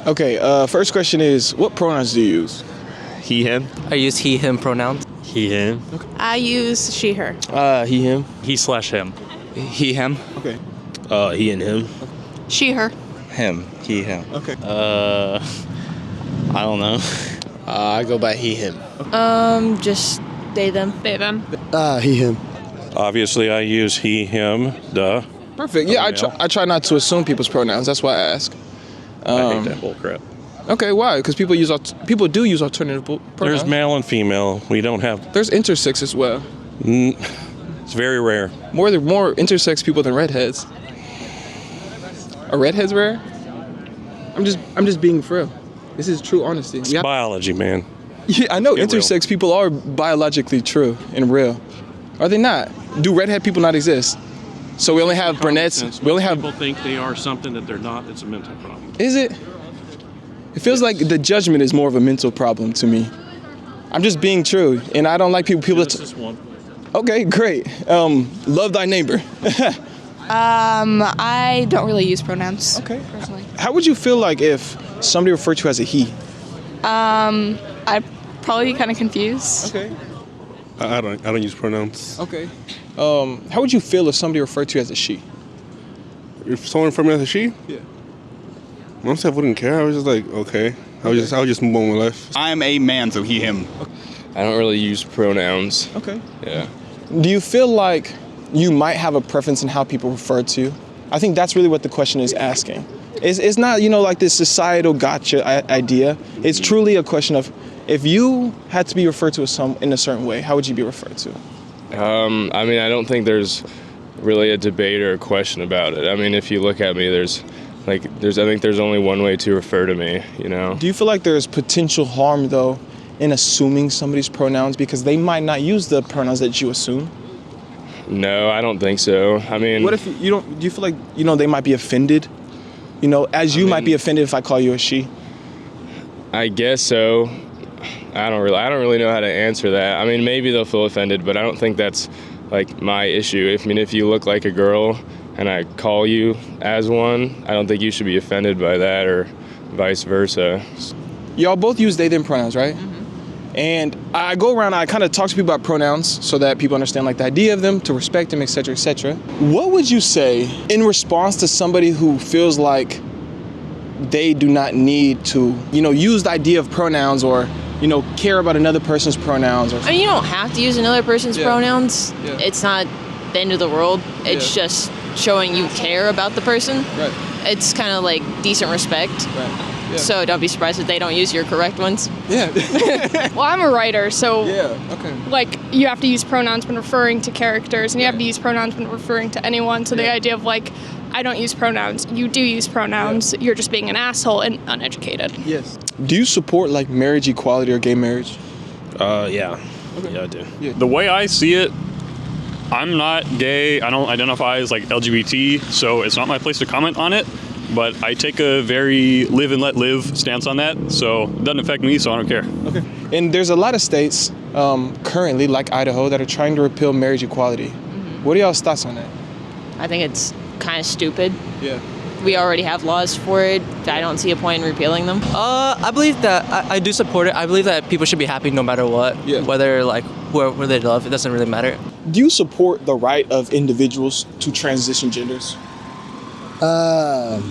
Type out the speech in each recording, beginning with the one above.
Okay, first question is, what pronouns do you use? He, him. I use he, him pronouns. He, him. Okay. I use she, her. He, him. He/him. He, him. Okay. He and him. She, her. Him. He, him. Okay. I don't know. I go by he, him. Just they, them. They, them. He, him. Obviously, I use he, him, duh. Perfect. Yeah, I try not to assume people's pronouns. That's why I ask. I hate that bull crap. Okay, why? Because people do use alternative pronouns. There's male and female. We don't have. There's intersex as well. It's very rare. More intersex people than redheads. Are redheads rare? I'm just being for real. This is true honesty. It's biology, man. Yeah, I know Get intersex real. people are biologically true and real. Are they not? Do redhead people not exist? So we only have brunettes. We only have. People think they are something that they're not. It's a mental problem. Is it? It feels like the judgment is more of a mental problem to me. I'm just being true, and I don't like people. This is one. Okay, great. Love thy neighbor. I don't really use pronouns. Okay. Personally. How would you feel like if somebody referred to you as a he? I'd probably be kind of confused. Okay. I don't use pronouns. Okay. How would you feel if somebody referred to you as a she? If someone referred me as a she, Yeah. honestly, I wouldn't care. I was just like, okay. I would just move on with life. I'm a man, so he, him. I don't really use pronouns. Okay. Yeah. Do you feel like you might have a preference in how people refer to you? I think that's really what the question is asking. It's not, like this societal gotcha idea. It's truly a question of, if you had to be referred to in a certain way, how would you be referred to? I don't think there's really a debate or a question about it. I mean, if you look at me, I think there's only one way to refer to me, Do you feel like there's potential harm, though, in assuming somebody's pronouns because they might not use the pronouns that you assume? No, I don't think so. I mean, What if you don't? Do you feel like they might be offended? As you might be offended if I call you a she. I guess so. I don't really know how to answer that. I mean, maybe they'll feel offended, but I don't think that's like my issue. If you look like a girl and I call you as one, I don't think you should be offended by that or vice versa. Y'all both use they, them pronouns, right? Mm-hmm. And I go around, I kind of talk to people about pronouns so that people understand the idea of them, to respect them, etc., etc. What would you say in response to somebody who feels like they do not need to, use the idea of pronouns or, care about another person's pronouns? Or I mean, you don't have to use another person's pronouns. Yeah. It's not the end of the world. It's just showing you care about the person. Right. It's kind of like decent respect. Right. Yeah. So don't be surprised if they don't use your correct ones. Yeah. Well, I'm a writer, so Okay. you have to use pronouns when referring to characters, and you have to use pronouns when referring to anyone. So the idea of I don't use pronouns. You do use pronouns. Yeah. You're just being an asshole and uneducated. Yes. Do you support marriage equality or gay marriage? Yeah. Okay. Yeah, I do. Yeah. The way I see it, I'm not gay. I don't identify as LGBT, so it's not my place to comment on it. But I take a very live and let live stance on that, so it doesn't affect me, so I don't care. Okay. And there's a lot of states currently, like Idaho, that are trying to repeal marriage equality. Mm-hmm. What are y'all's thoughts on that? I think it's kind of stupid. Yeah. We already have laws for it. I don't see a point in repealing them. I believe that I do support it. I believe that people should be happy no matter what. Yeah. Whether where they love, it doesn't really matter. Do you support the right of individuals to transition genders? I'm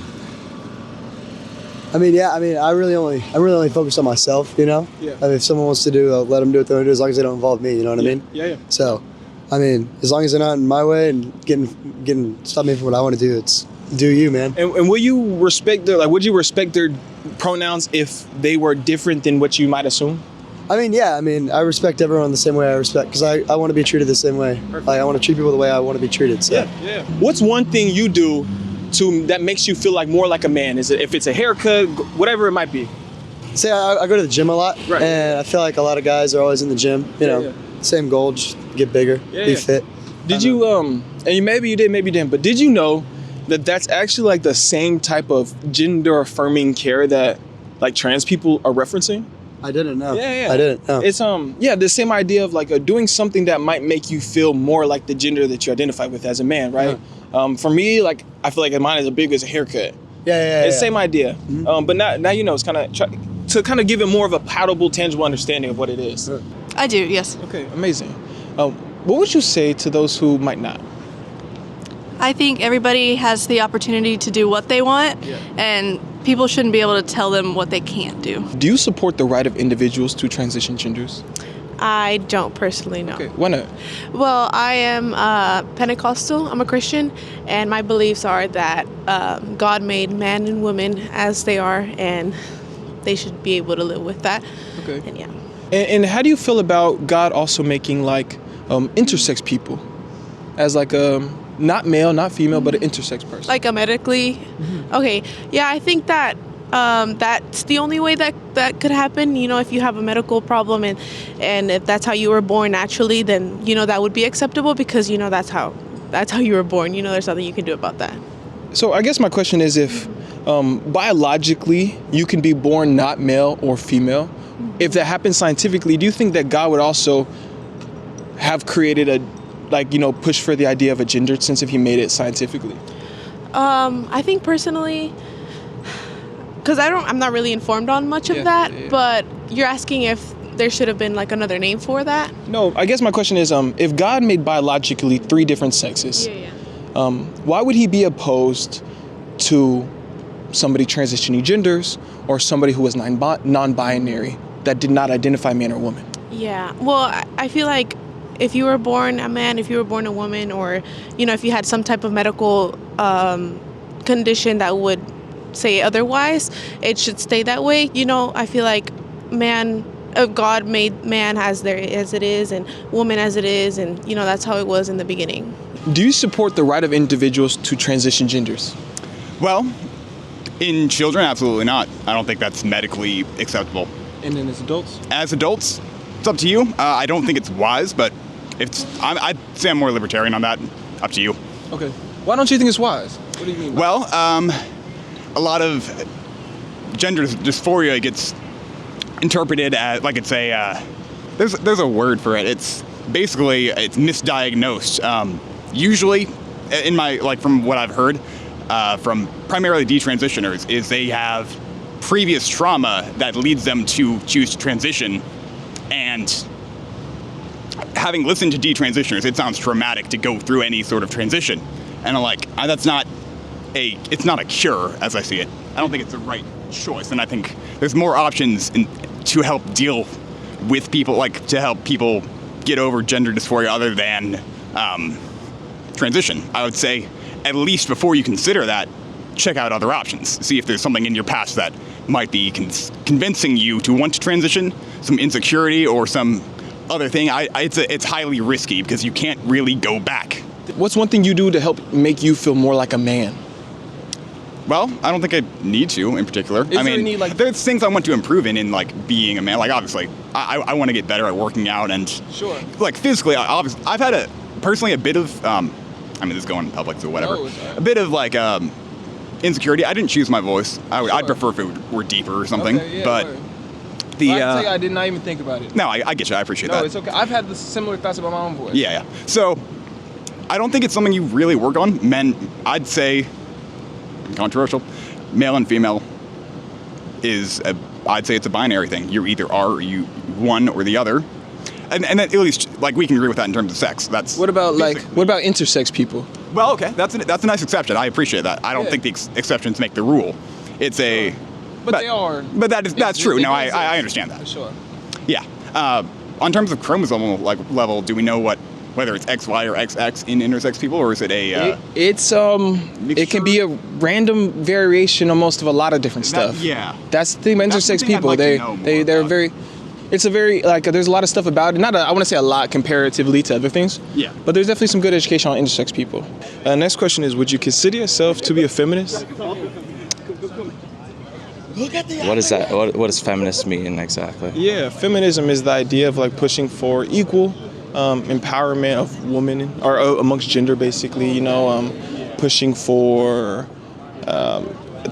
really only focused on myself, Yeah. If someone wants to do, let them do what they want to do as long as they don't involve me, you know what I mean? Yeah. So, as long as they're not in my way and stop me from what I want to do, it's do you, man. And will you respect would you respect their pronouns if they were different than what you might assume? I respect everyone the same way I respect, because I want to be treated the same way. Perfect. I want to treat people the way I want to be treated, so. Yeah. What's one thing you do that makes you feel more like a man? Is it if it's a haircut, whatever it might be? Say I go to the gym a lot, right. And I feel like a lot of guys are always in the gym. Same goal, just get bigger, be fit. Did you and maybe you did, maybe you didn't, but did you know that that's actually the same type of gender affirming care that trans people are referencing? I didn't know. Yeah. I didn't know. It's the same idea of doing something that might make you feel more like the gender that you identify with as a man, right? For me, I feel like mine is as big as a haircut. Yeah. It's the same idea. But now you know, it's kind of to kind of give it more of a palatable, tangible understanding of what it is. I do, yes. Okay, amazing. What would you say to those who might not? I think everybody has the opportunity to do what they want, and people shouldn't be able to tell them what they can't do. Do you support the right of individuals to transition genders? I don't personally know. Okay, why not? Well, I am Pentecostal. I'm a Christian, and my beliefs are that God made man and woman as they are, and they should be able to live with that. Okay. And yeah. And how do you feel about God also making like intersex people as like not male, not female, but an intersex person? Like medically? Okay. Yeah, I think that that's the only way that could happen. You know, if you have a medical problem and if that's how you were born naturally, then, you know, that would be acceptable because, you know, that's how you were born. You know, there's nothing you can do about that. So I guess my question is if biologically you can be born not male or female, if that happens scientifically, do you think that God would also have created a, like, you know, push for the idea of a gendered sense if he made it scientifically? I think personally, because I'm not really informed on much of that, but you're asking if there should have been like another name for that? No, I guess my question is, if God made biologically 3 different sexes, why would he be opposed to somebody transitioning genders or somebody who was non-binary that did not identify man or woman? Yeah, well, I feel like if you were born a man, if you were born a woman, or, you know, if you had some type of medical condition that would say otherwise, it should stay that way. You know, I feel like God made man as it is and woman as it is, and, you know, that's how it was in the beginning. Do you support the right of individuals to transition genders? Well, in children, absolutely not. I don't think that's medically acceptable. And then as adults? As adults, it's up to you. I don't think it's wise, but I'd say I'm more libertarian on that. Up to you. Okay. Why don't you think it's wise? What do you mean? Well, a lot of gender dysphoria gets interpreted as, like, it's there's a word for it. It's misdiagnosed. Usually, from what I've heard, from primarily detransitioners, is they have previous trauma that leads them to choose to transition. And having listened to detransitioners, it sounds traumatic to go through any sort of transition. And I'm like, it's not a cure as I see it. I don't think it's the right choice. And I think there's more options to help deal with people, like to help people get over gender dysphoria other than transition. I would say, at least before you consider that, check out other options. See if there's something in your past that might be convincing you to want to transition, some insecurity or some other thing. It's highly risky because you can't really go back. What's one thing you do to help make you feel more like a man? Well, I don't think I need to in particular. There's things I want to improve in like being a man. Like, obviously, I want to get better at working out and like physically. I've had personally a bit of this is going in public, so whatever. A bit of like insecurity. I didn't choose my voice. I'd prefer if it were deeper or something. But I can tell you, I did not even think about it. No, I get you. I appreciate that. No, it's okay. I've had the similar thoughts about my own voice. Yeah. So I don't think it's something you really work on. Men, I'd say, controversial, male and female I'd say it's a binary thing. You either are one or the other. And at least, like, we can agree with that in terms of sex. What about intersex people? Well, okay, that's a nice exception. I appreciate that. I don't think the exceptions make the rule. It's but they are. But that's true. No, I understand that. For sure. Yeah. On terms of chromosome level, do we know whether it's XY or XX in intersex people, or is it it can be a random variation almost of a lot of different stuff. That's the thing about intersex people. They're very. It's a very, there's a lot of stuff about it. I want to say a lot comparatively to other things. Yeah. But there's definitely some good education on intersex people. Next question is, would you consider yourself to be a feminist? What is that? What does feminist mean exactly? Yeah, feminism is the idea of like pushing for equal empowerment of women or amongst gender, basically. You know, pushing for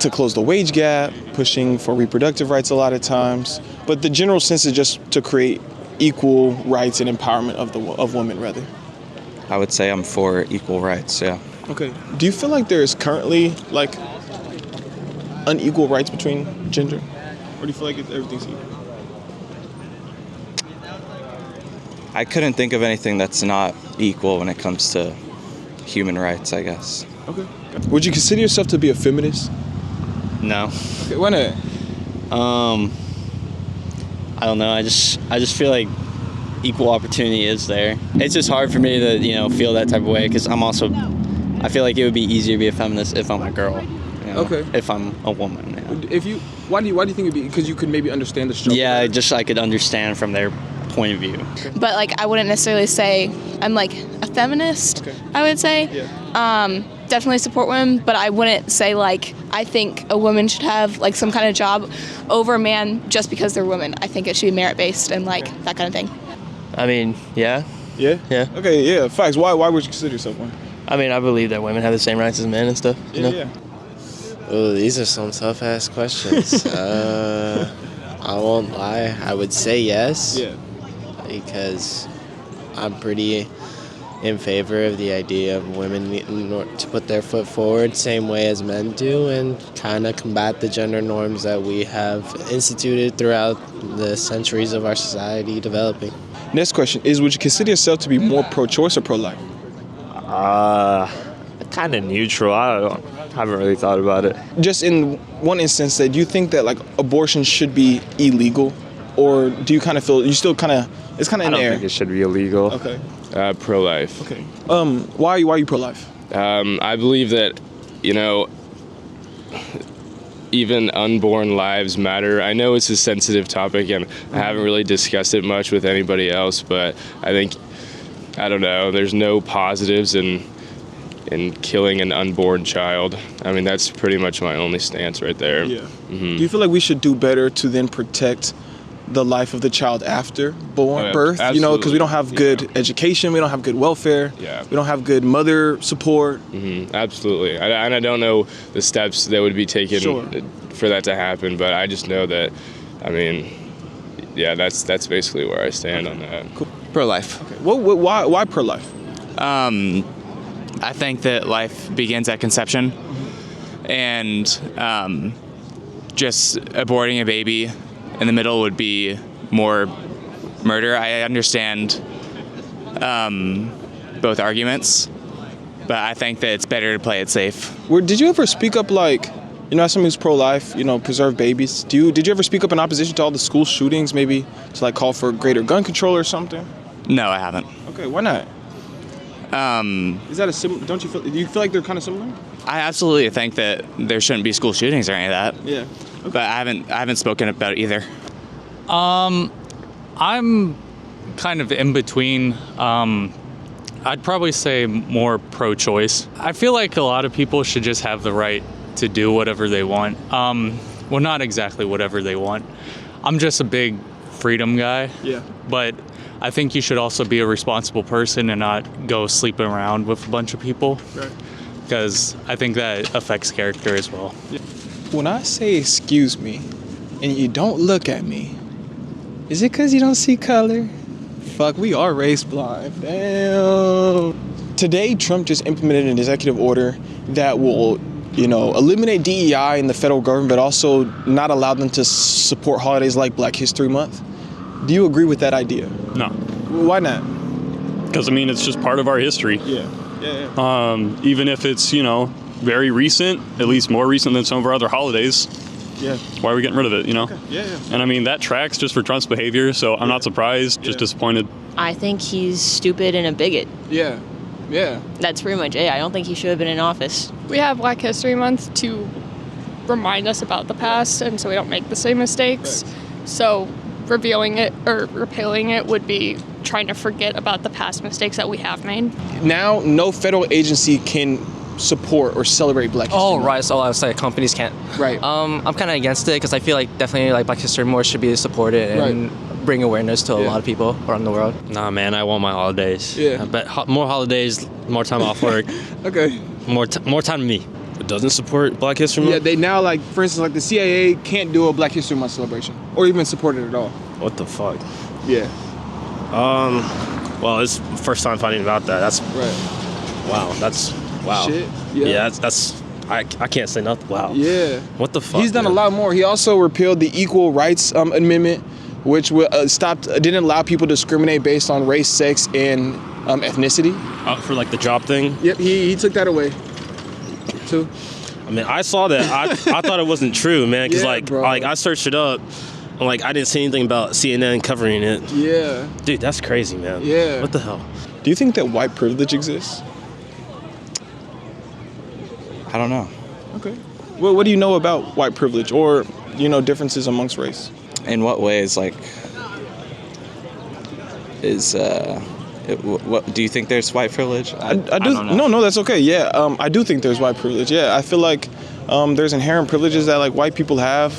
to close the wage gap, pushing for reproductive rights a lot of times. But the general sense is just to create equal rights and empowerment of women, rather. I would say I'm for equal rights, yeah. Okay. Do you feel like there is currently, unequal rights between gender? Or do you feel like everything's equal? I couldn't think of anything that's not equal when it comes to human rights, I guess. Okay. Would you consider yourself to be a feminist? No. Okay, why not? I don't know. I just feel like equal opportunity is there. It's just hard for me to, feel that type of way because I feel like it would be easier to be a feminist if I'm a girl. Okay. If I'm a woman. Yeah. Why do you think it'd be? Because you could maybe understand the struggle. Yeah, I could understand from their point of view. But like I wouldn't necessarily say I'm like a feminist. Okay. I would say. Yeah. Definitely support women, but I wouldn't say like I think a woman should have like some kind of job over a man just because they're women. I think it should be merit based and like that kind of thing. I mean, yeah. Yeah? Yeah. Okay, yeah, facts. Why would you consider yourself one? I mean, I believe that women have the same rights as men and stuff. You know? Yeah. Oh, these are some tough ass questions. I won't lie. I would say yes. Yeah. Because I'm pretty in favor of the idea of women needing to put their foot forward same way as men do and kind of combat the gender norms that we have instituted throughout the centuries of our society developing. Next question is, would you consider yourself to be more pro-choice or pro-life? Kind of neutral. I haven't really thought about it. Just in one instance, do you think that like abortion should be illegal, or do you kind of feel you still kind of it's kind of in the air? I don't think it should be illegal. Okay. Pro-life. Okay. Why are you pro-life? I believe that, even unborn lives matter. I know it's a sensitive topic, and I haven't really discussed it much with anybody else, but I don't know, there's no positives in killing an unborn child. I mean, that's pretty much my only stance right there. Yeah. Mm-hmm. Do you feel like we should do better to then protect the life of the child after birth? Absolutely. Because we don't have good education, we don't have good welfare, we don't have good mother support. Mm-hmm. Absolutely. And I don't know the steps that would be taken for that to happen, but I just know that, that's basically where I stand on that. Cool. Pro-life. Okay. Why pro-life? I think that life begins at conception, and just aborting a baby in the middle would be more murder. I understand both arguments, but I think that it's better to play it safe. Did you ever speak up, like, as someone who's pro-life, preserve babies? Did you ever speak up in opposition to all the school shootings, maybe to like call for greater gun control or something? No, I haven't. Okay, why not? Is that do you feel like they're kind of similar? I absolutely think that there shouldn't be school shootings or any of that. Yeah. Okay. But I haven't spoken about it either. I'm kind of in between. I'd probably say more pro-choice. I feel like a lot of people should just have the right to do whatever they want. Well, not exactly whatever they want. I'm just a big freedom guy. Yeah. But I think you should also be a responsible person and not go sleeping around with a bunch of people. Right. Because I think that affects character as well. Yeah. When I say excuse me and you don't look at me, is it because you don't see color? Fuck, we are race blind. Damn. Today, Trump just implemented an executive order that will, eliminate DEI in the federal government, but also not allow them to support holidays like Black History Month. Do you agree with that idea? No. Why not? Because, it's just part of our history. Yeah. Even if it's, very recent, at least more recent than some of our other holidays. Yeah. Why are we getting rid of it, Okay. Yeah. And that tracks just for Trump's behavior, so I'm not surprised, just disappointed. I think he's stupid and a bigot. Yeah. That's pretty much it. I don't think he should have been in office. We have Black History Month to remind us about the past, and so we don't make the same mistakes. Right. So revealing it or repealing it would be trying to forget about the past mistakes that we have made. Now, no federal agency can support or celebrate Black History Month. Right. So I was like, companies can't. Right. I'm kind of against it because I feel like definitely like Black History more should be supported and bring awareness to a lot of people around the world. Nah, man, I want my holidays. Yeah. But more holidays, more time off work. Okay. More time to me. It doesn't support Black History Month? Yeah, they now, like, for instance, like the CIA can't do a Black History Month celebration or even support it at all. What the fuck? Yeah. Well, it's the first time finding about that. That's right. Wow. That's wow. Shit. Yeah. That's I can't say nothing. Wow. Yeah. What the fuck? He's done a man? lot more. He also repealed the Equal Rights Amendment, which didn't allow people to discriminate based on race, sex, and ethnicity. For like the job thing. Yep, he took that away too. I mean, I saw that. I thought it wasn't true, man. Because like I searched it up, and like I didn't see anything about CNN covering it. Yeah. Dude, that's crazy, man. Yeah. What the hell? Do you think that white privilege exists? I don't know. Okay. Well, what do you know about white privilege, or differences amongst race? In what ways, like, what do you think there's white privilege? I don't know. No, that's okay. Yeah, I do think there's white privilege. Yeah, I feel like there's inherent privileges that like white people have,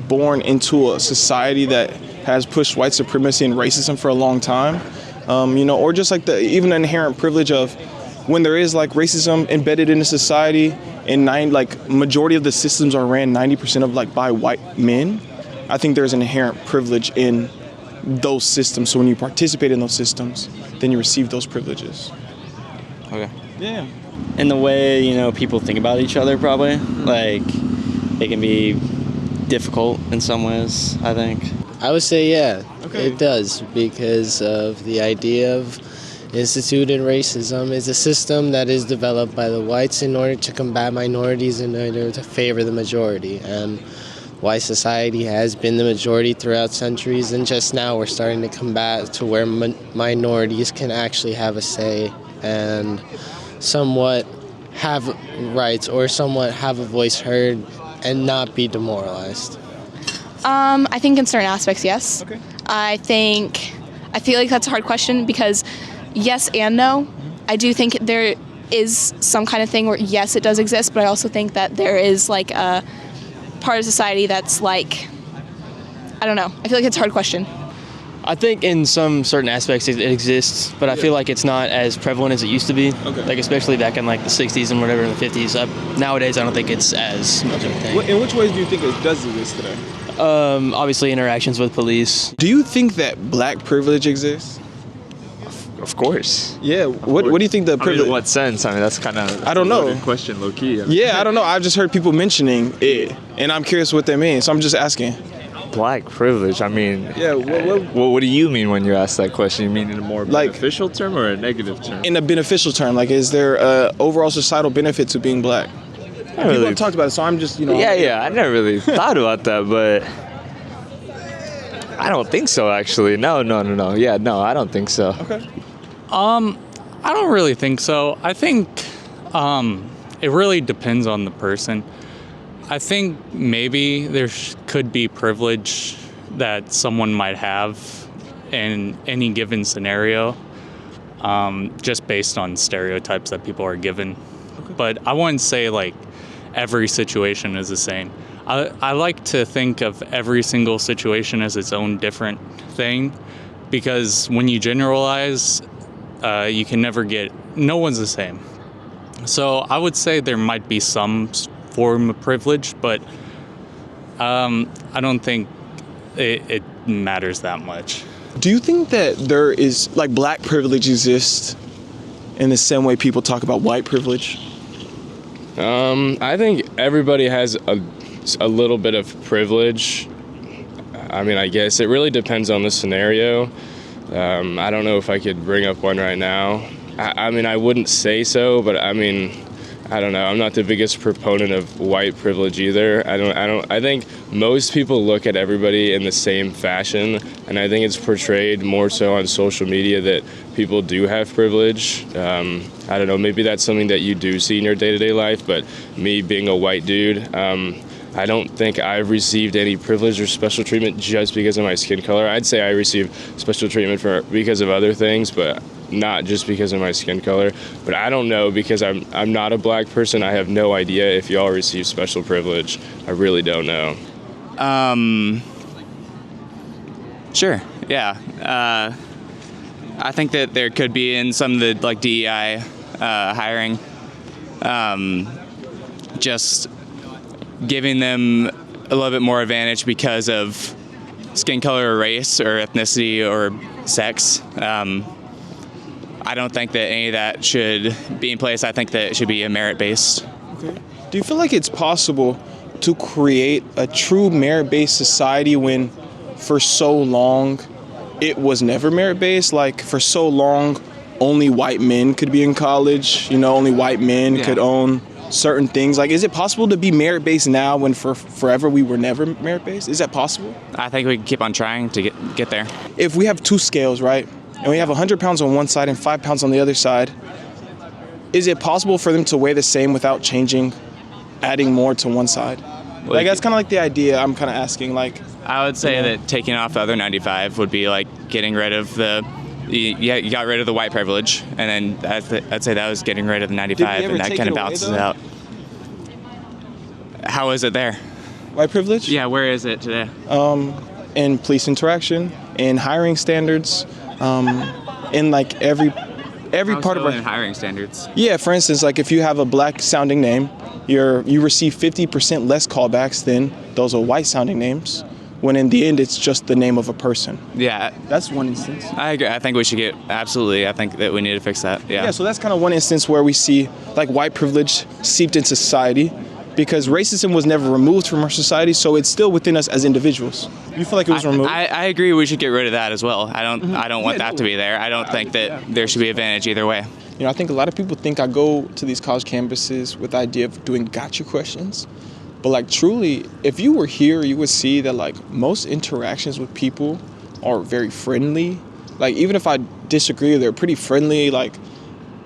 born into a society that has pushed white supremacy and racism for a long time. Or just like even the inherent privilege of when there is like racism embedded in a society, and majority of the systems are ran 90% of like by white men. I think there's an inherent privilege in those systems. So when you participate in those systems, then you receive those privileges. Okay. Yeah. In the way, people think about each other, probably. Like, it can be difficult in some ways, I think. I would say, yeah, it does, because of the idea of instituted racism is a system that is developed by the whites in order to combat minorities in order to favor the majority. And white society has been the majority throughout centuries, and just now we're starting to combat to where minorities can actually have a say and somewhat have rights or somewhat have a voice heard and not be demoralized. I think in certain aspects, yes. Okay. I feel like that's a hard question because yes and no. I do think there is some kind of thing where yes, it does exist, but I also think that there is like a part of society that's like, I don't know. I feel like it's a hard question. I think in some certain aspects it exists, but I feel like it's not as prevalent as it used to be. Okay. Like especially back in like the 60s and whatever, in the 50s. Nowadays, I don't think it's as much of a thing. In which ways do you think it does exist today? Obviously interactions with police. Do you think that black privilege exists? Of course. Yeah. What do you think the privilege? In what sense? I mean, that's kind of I don't know. A question, low key. Yeah, I don't know. I've just heard people mentioning it, and I'm curious what they mean. So I'm just asking. Black privilege. I mean, yeah. What do you mean when you ask that question? You mean in a more beneficial term or a negative term? In a beneficial term, like, is there a overall societal benefit to being black? People have talked about it, so I'm just, Yeah. I never really thought about that, but I don't think so. Actually, no. Yeah, no, I don't think so. Okay. I don't really think so. I think it really depends on the person. I think maybe there could be privilege that someone might have in any given scenario, just based on stereotypes that people are given. Okay. But I wouldn't say like every situation is the same. I like to think of every single situation as its own different thing, because when you generalize, you can never no one's the same. So I would say there might be some form of privilege, but I don't think it matters that much. Do you think that there is, like, black privilege exists in the same way people talk about white privilege? I think everybody has a little bit of privilege. I mean, I guess it really depends on the scenario. I don't know if I could bring up one right now. I mean, I wouldn't say so, but I mean, I don't know. I'm not the biggest proponent of white privilege either. I think most people look at everybody in the same fashion, and I think it's portrayed more so on social media that people do have privilege. I don't know, maybe that's something that you do see in your day-to-day life, but me being a white dude, I don't think I've received any privilege or special treatment just because of my skin color. I'd say I receive special treatment because of other things, but not just because of my skin color. But I don't know, because I'm not a black person. I have no idea if y'all receive special privilege. I really don't know. Sure, yeah. I think that there could be in some of the like DEI hiring, just giving them a little bit more advantage because of skin color or race or ethnicity or sex. I don't think that any of that should be in place. I think that it should be a merit-based. Okay. Do you feel like it's possible to create a true merit-based society when for so long it was never merit-based? Like for so long only white men could be in college, only white men could own certain things. Like, is it possible to be merit-based now when for forever we were never merit-based? Is that possible? I think we can keep on trying to get there. If we have 2 scales, right, and we have 100 pounds on one side and 5 pounds on the other side, is it possible for them to weigh the same without adding more to one side? Like, that's kind of like the idea I'm kind of asking. Like, I would say that taking off the other 95 would be like getting rid of you got rid of the white privilege, and then I'd say that was getting rid of the 95, and that kind of balances it out. How is it there? White privilege? Yeah, where is it today? In police interaction, in hiring standards, in like every part of our hiring standards. Yeah, for instance, like if you have a black sounding name, you receive 50% less callbacks than those are white sounding names, when in the end it's just the name of a person. Yeah, that's one instance. I agree. I think we should I think that we need to fix that. Yeah, so that's kind of one instance where we see like white privilege seeped into society, because racism was never removed from our society, so it's still within us as individuals. You feel like it was removed? I agree. We should get rid of that as well. I don't want that to be there. I don't think that there should be advantage either way. I think a lot of people think I go to these college campuses with the idea of doing gotcha questions. But like truly, if you were here, you would see that like most interactions with people are very friendly. Like even if I disagree, they're pretty friendly. Like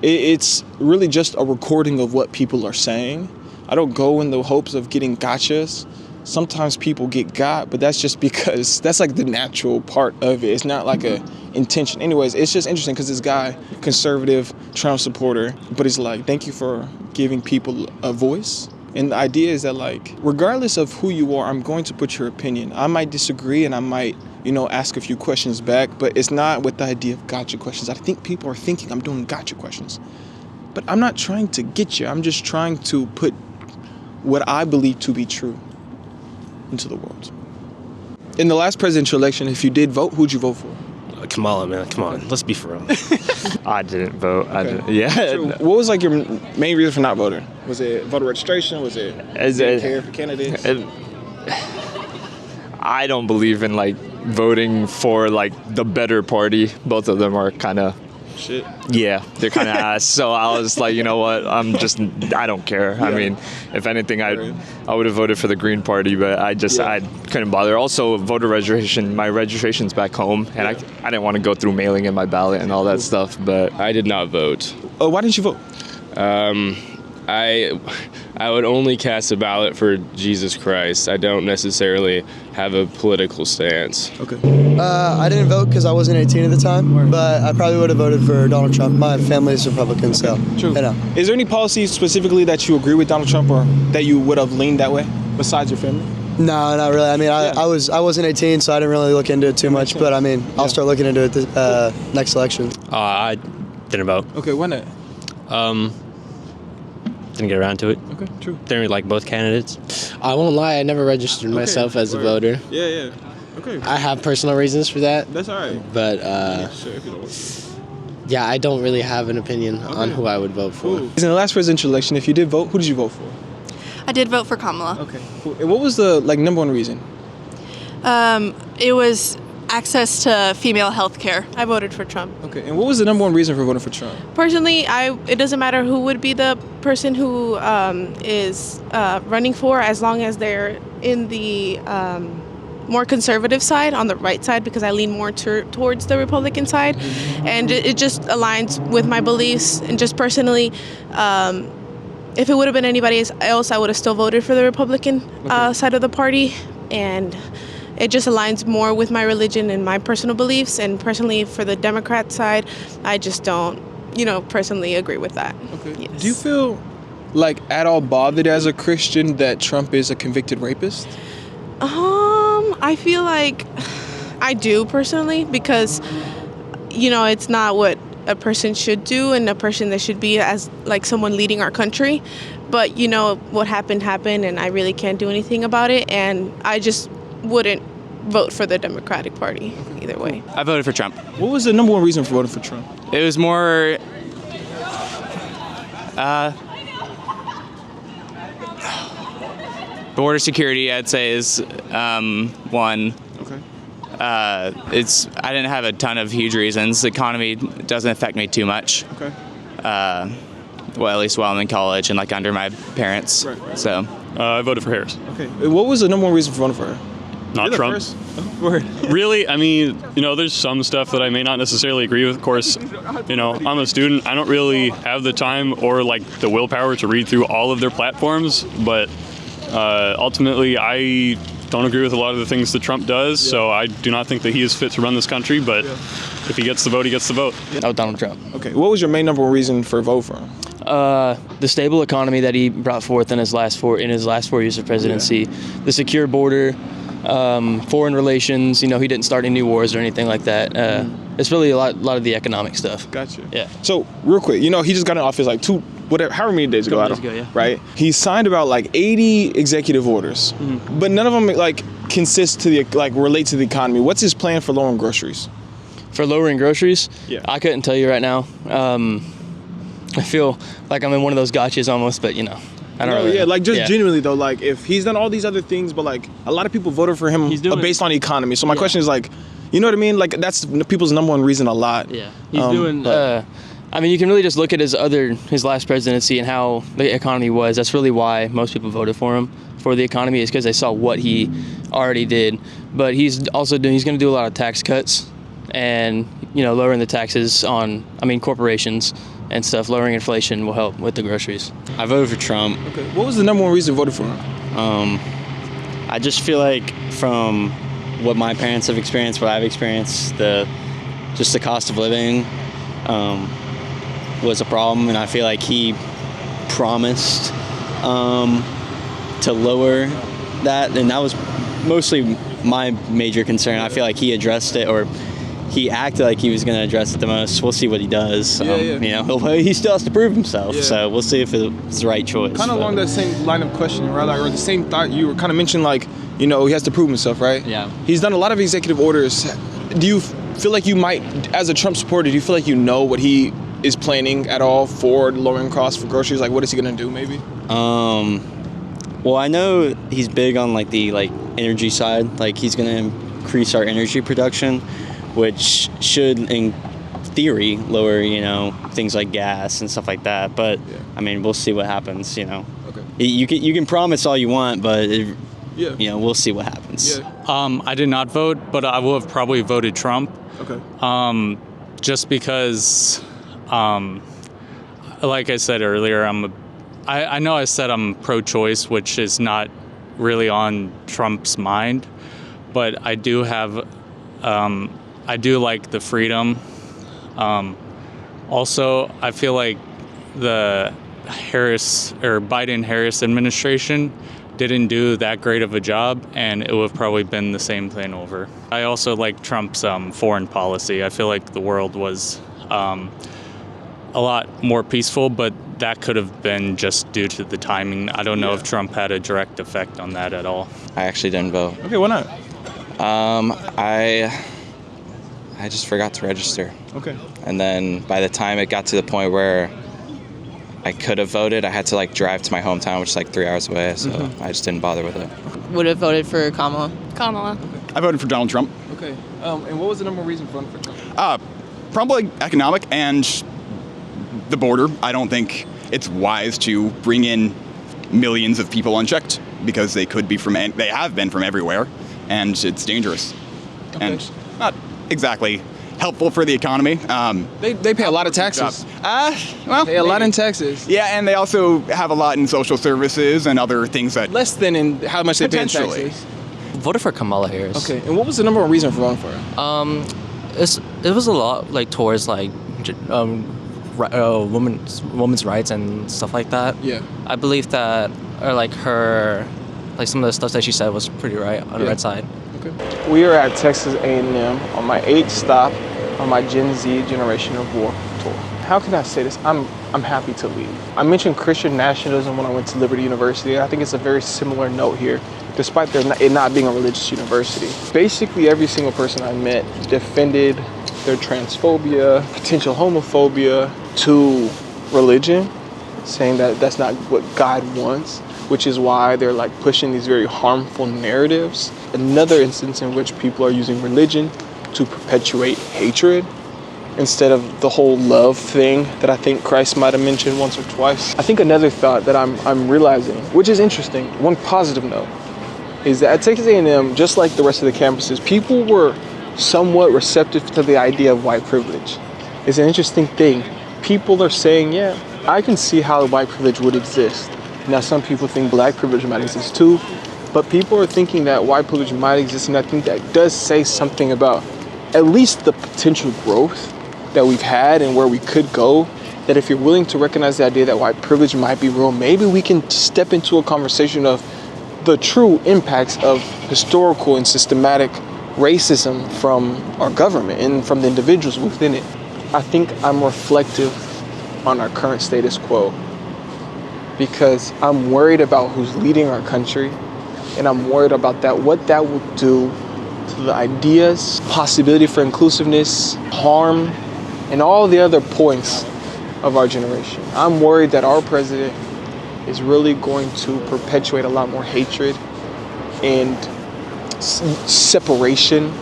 it's really just a recording of what people are saying. I don't go in the hopes of getting gotchas. Sometimes people get got, but that's just because that's like the natural part of it. It's not like a intention. Anyways, it's just interesting because this guy, conservative, Trump supporter, but he's like, thank you for giving people a voice. And the idea is that like, regardless of who you are, I'm going to put your opinion. I might disagree and I might, ask a few questions back, but it's not with the idea of gotcha questions. I think people are thinking I'm doing gotcha questions, but I'm not trying to get you. I'm just trying to put what I believe to be true into the world. In the last presidential election, if you did vote, who'd you vote for? Kamala, man, come on, let's be for real. I didn't vote. Okay. Yeah. So what was like your main reason for not voting? Was it voter registration? Was it care for candidates? I don't believe in like voting for like the better party. Both of them are kind of shit. Yeah, they're kind of ass. So I was like, you know what? I don't care. Yeah. I mean, if anything, I would have voted for the Green Party, but I couldn't bother. Also, voter registration. My registration's back home, and I didn't want to go through mailing in my ballot and all that stuff. But I did not vote. Oh, why didn't you vote? I would only cast a ballot for Jesus Christ. I don't necessarily have a political stance. Okay. I didn't vote because I wasn't 18 at the time, but I probably would have voted for Donald Trump. My family is Republican, so. True. Is there any policy specifically that you agree with Donald Trump or that you would have leaned that way besides your family? No, not really. I mean, I wasn't 18, so I didn't really look into it too much. But I mean, I'll start looking into it next election. I didn't vote. Okay, why not? Didn't get around to it. Okay, true. Didn't really like both candidates. I won't lie, I never registered myself as a voter. Yeah. Okay. I have personal reasons for that. That's all right. But sure, if you don't want. Yeah, I don't really have an opinion on who I would vote for. In the last presidential election, if you did vote, who did you vote for? I did vote for Kamala. Okay, cool. And what was the number one reason? It was access to female health care. I voted for Trump. Okay, and what was the number one reason for voting for Trump? Personally, it doesn't matter who would be the person who is running for, as long as they're in the more conservative side, on the right side, because I lean more towards the Republican side, and it just aligns with my beliefs. And just personally, if it would have been anybody else, I would have still voted for the Republican side of the party, and it just aligns more with my religion and my personal beliefs. And personally, for the Democrat side, I just don't, personally agree with that. Okay. Yes. Do you feel like at all bothered as a Christian that Trump is a convicted rapist? I feel like I do personally, because, it's not what a person should do, and a person that should be as like someone leading our country. But, what happened, and I really can't do anything about it. And I just wouldn't vote for the Democratic Party either way. I voted for Trump. What was the number one reason for voting for Trump? It was more border security, I'd say, is one. Okay. I didn't have a ton of huge reasons. The economy doesn't affect me too much. Okay. Well, at least while I'm in college and like under my parents. Right. So. I voted for Harris. Okay. What was the number one reason for voting for her? Not Trump. Really, I mean, there's some stuff that I may not necessarily agree with. Of course, I'm a student. I don't really have the time or like the willpower to read through all of their platforms. But ultimately, I don't agree with a lot of the things that Trump does. Yeah. So I do not think that he is fit to run this country. But if he gets the vote, he gets the vote. Oh, Donald Trump. Okay. What was your main number one reason for vote for him? The stable economy that he brought forth in his last 4 years of presidency, the secure border, foreign relations. He didn't start any new wars or anything like that. It's really a lot of the economic stuff. Gotcha. Yeah. So real quick, he just got in office like however many days ago. Right. He signed about like 80 executive orders, but none of them like consist to relate to the economy. What's his plan for lowering groceries? For lowering groceries? Yeah. I couldn't tell you right now. I feel like I'm in one of those gotchas almost, but I don't know. Yeah, genuinely though, like if he's done all these other things, but like a lot of people voted for him based on the economy. So my question is like, you know what I mean? Like that's people's number one reason a lot. Yeah, he's doing. I mean, you can really just look at his last presidency and how the economy was. That's really why most people voted for him for the economy, is because they saw what he already did. But he's going to do a lot of tax cuts and lowering the taxes on corporations and stuff. Lowering inflation will help with the groceries. I voted for Trump. Okay. What was the number one reason you voted for him? I just feel like from what my parents have experienced, what I've experienced, the cost of living was a problem, and I feel like he promised to lower that, and that was mostly my major concern. I feel like he addressed it, or he acted like he was going to address it the most. We'll see what he does. He still has to prove himself, so we'll see if it's the right choice. Kind of along that same line of questioning, right? Or the same thought you were kind of mentioning, like, he has to prove himself, right? Yeah. He's done a lot of executive orders. Do you feel like you might, as a Trump supporter, do you feel like what he is planning at all for lowering costs for groceries? Like, what is he going to do, maybe? Well, I know he's big on, like, the energy side. Like, he's going to increase our energy production, which should, in theory, lower, things like gas and stuff like that. But, I mean, we'll see what happens, Okay. You can promise all you want, but, we'll see what happens. Yeah. I did not vote, but I would have probably voted Trump. Okay. Just because, like I said earlier, I know I said I'm pro-choice, which is not really on Trump's mind, but I do have... I do like the freedom. Also, I feel like the Biden-Harris administration didn't do that great of a job, and it would have probably been the same thing over. I also like Trump's foreign policy. I feel like the world was a lot more peaceful, but that could have been just due to the timing. I don't know if Trump had a direct effect on that at all. I actually didn't vote. Okay, why not? I just forgot to register. Okay. And then by the time it got to the point where I could have voted, I had to drive to my hometown, which is 3 hours away, so I just didn't bother with it. Would have voted for Kamala. I voted for Donald Trump. Okay. And what was the number one reason for voting for Trump? Probably economic and the border. I don't think it's wise to bring in millions of people unchecked, because they have been from everywhere, and it's dangerous. Okay. And not exactly helpful for the economy. They pay a lot of taxes. Pay a lot in taxes. Yeah, and they also have a lot in social services and other things that... Less than in how much they pay in taxes. Voted for Kamala Harris. Okay, and what was the number one reason for voting for her? It was a lot towards women's rights and stuff like that. Yeah. I believe that, or some of the stuff that she said was pretty right on the right side. Okay. We are at Texas A&M on my 8th stop on my Gen Z Generation of War tour. How can I say this? I'm happy to leave. I mentioned Christian nationalism when I went to Liberty University. I think it's a very similar note here, despite it not being a religious university. Basically, every single person I met defended their transphobia, potential homophobia to religion, saying that that's not what God wants. which is why they're like pushing these very harmful narratives. Another instance in which people are using religion to perpetuate hatred instead of the whole love thing that I think Christ might have mentioned once or twice. I think another thought that I'm realizing, which is interesting, one positive note, is that at Texas A&M, just like the rest of the campuses, people were somewhat receptive to the idea of white privilege. It's an interesting thing. People are saying, yeah, I can see how white privilege would exist. Now, some people think black privilege might exist too, but people are thinking that white privilege might exist, and I think that does say something about at least the potential growth that we've had and where we could go. That if you're willing to recognize the idea that white privilege might be real, maybe we can step into a conversation of the true impacts of historical and systematic racism from our government and from the individuals within it. I think I'm reflective on our current status quo because I'm worried about who's leading our country, and I'm worried about that, what that will do to the ideas, possibility for inclusiveness, harm, and all the other points of our generation. I'm worried that our president is really going to perpetuate a lot more hatred and separation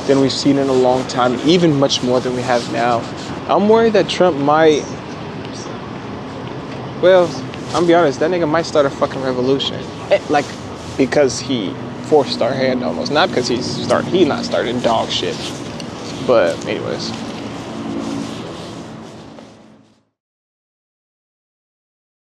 than we've seen in a long time, even much more than we have now. I'm worried that Trump might, well, I'm gonna be honest, that nigga might start a fucking revolution. Like, because he forced our hand almost, not because he's not starting dog shit. But anyways.